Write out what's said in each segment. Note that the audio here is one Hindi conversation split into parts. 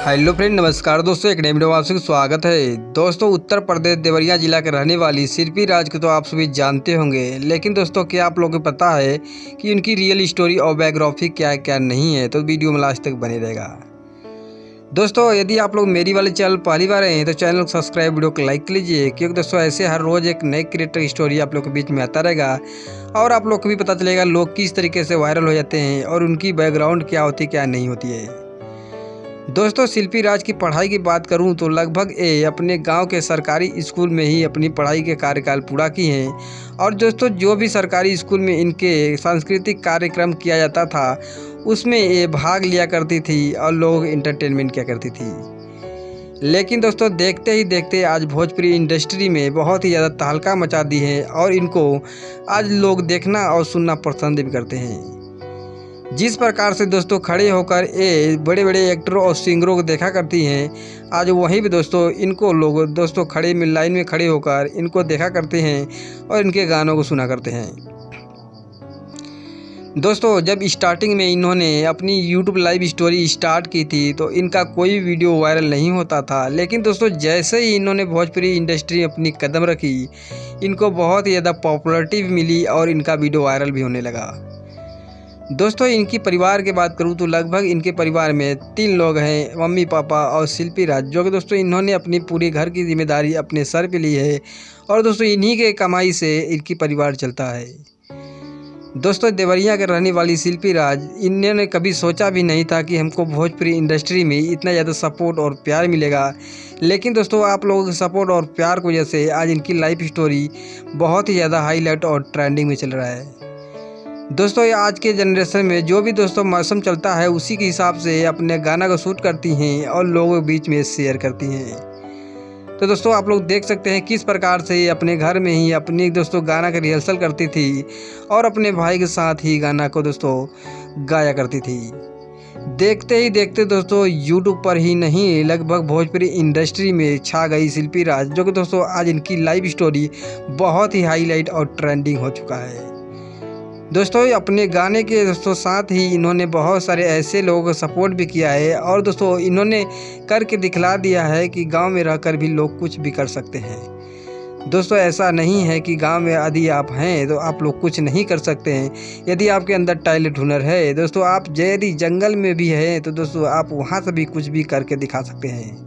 हेलो फ्रेंड, नमस्कार दोस्तों। एक नए वीडियो में आप सभी स्वागत है। दोस्तों, उत्तर प्रदेश देवरिया जिला के रहने वाली शिल्पी राज को तो आप सभी जानते होंगे, लेकिन दोस्तों क्या आप लोगों को पता है कि उनकी रियल स्टोरी और बायोग्राफी क्या है क्या नहीं है? तो वीडियो में लास्ट तक बने रहेगा। दोस्तों, यदि आप लोग मेरी वाले चैनल पहली बार आए हैं तो चैनल को सब्सक्राइब, वीडियो को लाइक कर लीजिए, क्योंकि दोस्तों ऐसे हर रोज़ एक नए क्रिएटर स्टोरी आप लोग के बीच में आता रहेगा और आप लोग को भी पता चलेगा लोग किस तरीके से वायरल हो जाते हैं और उनकी बैकग्राउंड क्या होती है क्या नहीं होती है। दोस्तों, शिल्पी राज की पढ़ाई की बात करूं तो लगभग ये अपने गांव के सरकारी स्कूल में ही अपनी पढ़ाई के कार्यकाल पूरा की हैं। और दोस्तों, जो भी सरकारी स्कूल में इनके सांस्कृतिक कार्यक्रम किया जाता था उसमें ये भाग लिया करती थी और लोग इंटरटेनमेंट किया करती थी। लेकिन दोस्तों, देखते ही देखते आज भोजपुरी इंडस्ट्री में बहुत ही ज़्यादा तहलका मचा दी है और इनको आज लोग देखना और सुनना पसंद भी करते हैं। जिस प्रकार से दोस्तों खड़े होकर ये बड़े बड़े एक्टरों और सिंगरों को देखा करती हैं, आज वहीं भी दोस्तों इनको लोग दोस्तों खड़े में लाइन में खड़े होकर इनको देखा करते हैं और इनके गानों को सुना करते हैं। दोस्तों, जब स्टार्टिंग में इन्होंने अपनी यूट्यूब लाइव स्टोरी स्टार्ट की थी तो इनका कोई वीडियो वायरल नहीं होता था, लेकिन दोस्तों जैसे ही इन्होंने भोजपुरी इंडस्ट्री में अपनी कदम रखी, इनको बहुत ही ज़्यादा पॉपुलरिटी भी मिली और इनका वीडियो वायरल भी होने लगा। दोस्तों, इनकी परिवार की बात करूं तो लगभग इनके परिवार में 3 लोग हैं, मम्मी पापा और शिल्पी राज, जो कि दोस्तों इन्होंने अपनी पूरी घर की जिम्मेदारी अपने सर पे ली है और दोस्तों इन्हीं के कमाई से इनकी परिवार चलता है। दोस्तों, देवरिया के रहने वाली शिल्पी राज, इन्होंने कभी सोचा भी नहीं था कि हमको भोजपुरी इंडस्ट्री में इतना ज़्यादा सपोर्ट और प्यार मिलेगा, लेकिन दोस्तों आप लोगों के सपोर्ट और प्यार की वजह से आज इनकी लाइफ स्टोरी बहुत ही ज़्यादा हाईलाइट और ट्रेंडिंग में चल रहा है। दोस्तों, ये आज के जनरेशन में जो भी दोस्तों मौसम चलता है उसी के हिसाब से अपने गाना को शूट करती हैं और लोगों के बीच में शेयर करती हैं। तो दोस्तों आप लोग देख सकते हैं किस प्रकार से ये अपने घर में ही अपनी दोस्तों गाना का रिहर्सल करती थी और अपने भाई के साथ ही गाना को दोस्तों गाया करती थी। देखते ही देखते दोस्तों यूट्यूब पर ही नहीं लगभग भोजपुरी इंडस्ट्री में छा गई शिल्पी राज, जो कि दोस्तों आज इनकी लाइव स्टोरी बहुत ही हाईलाइट और ट्रेंडिंग हो चुका है। दोस्तों, अपने गाने के दोस्तों साथ ही इन्होंने बहुत सारे ऐसे लोगों को सपोर्ट भी किया है और दोस्तों इन्होंने करके दिखला दिया है कि गांव में रहकर भी लोग कुछ भी कर सकते हैं। दोस्तों, ऐसा नहीं है कि गांव में यदि आप हैं तो आप लोग कुछ नहीं कर सकते हैं। यदि आपके अंदर टैलेंट हुनर है दोस्तों, आप यदि जंगल में भी हैं तो दोस्तों आप वहाँ से भी कुछ भी करके दिखा सकते हैं।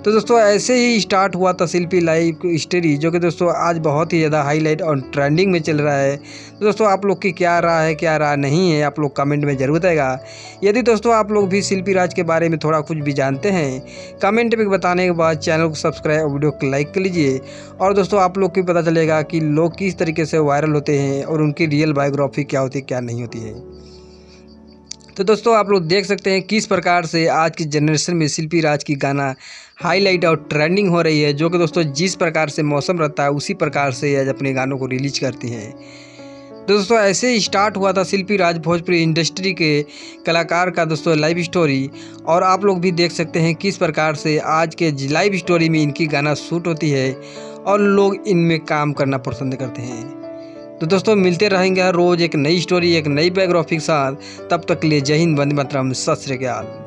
तो दोस्तों ऐसे ही स्टार्ट हुआ था शिल्पी लाइव स्टोरी, जो कि दोस्तों आज बहुत ही ज़्यादा हाईलाइट और ट्रेंडिंग में चल रहा है। तो दोस्तों आप लोग की क्या राय है क्या राय नहीं है, आप लोग कमेंट में ज़रूर बताएगा। यदि दोस्तों आप लोग भी शिल्पी राज के बारे में थोड़ा कुछ भी जानते हैं, कमेंट में बताने के बाद चैनल को सब्सक्राइब और वीडियो को लाइक कर लीजिए। और दोस्तों आप लोग को पता चलेगा कि लोग किस तरीके से वायरल होते हैं और उनकी रियल बायोग्राफी क्या होती है क्या नहीं होती है। तो दोस्तों आप लोग देख सकते हैं किस प्रकार से आज की जनरेशन में शिल्पी राज की गाना हाईलाइट और ट्रेंडिंग हो रही है, जो कि दोस्तों जिस प्रकार से मौसम रहता है उसी प्रकार से आज अपने गानों को रिलीज करती हैं। दोस्तों ऐसे ही स्टार्ट हुआ था शिल्पी राज भोजपुरी इंडस्ट्री के कलाकार का दोस्तों लाइव स्टोरी, और आप लोग भी देख सकते हैं किस प्रकार से आज के लाइव स्टोरी में इनकी गाना शूट होती है और लोग इनमें काम करना पसंद करते हैं। तो दोस्तों मिलते रहेंगे हर रोज़ एक नई स्टोरी एक नई बायोग्राफी के साथ। तब तक के लिए जय हिंद, वंदे मातरम, सत श्री अकाल।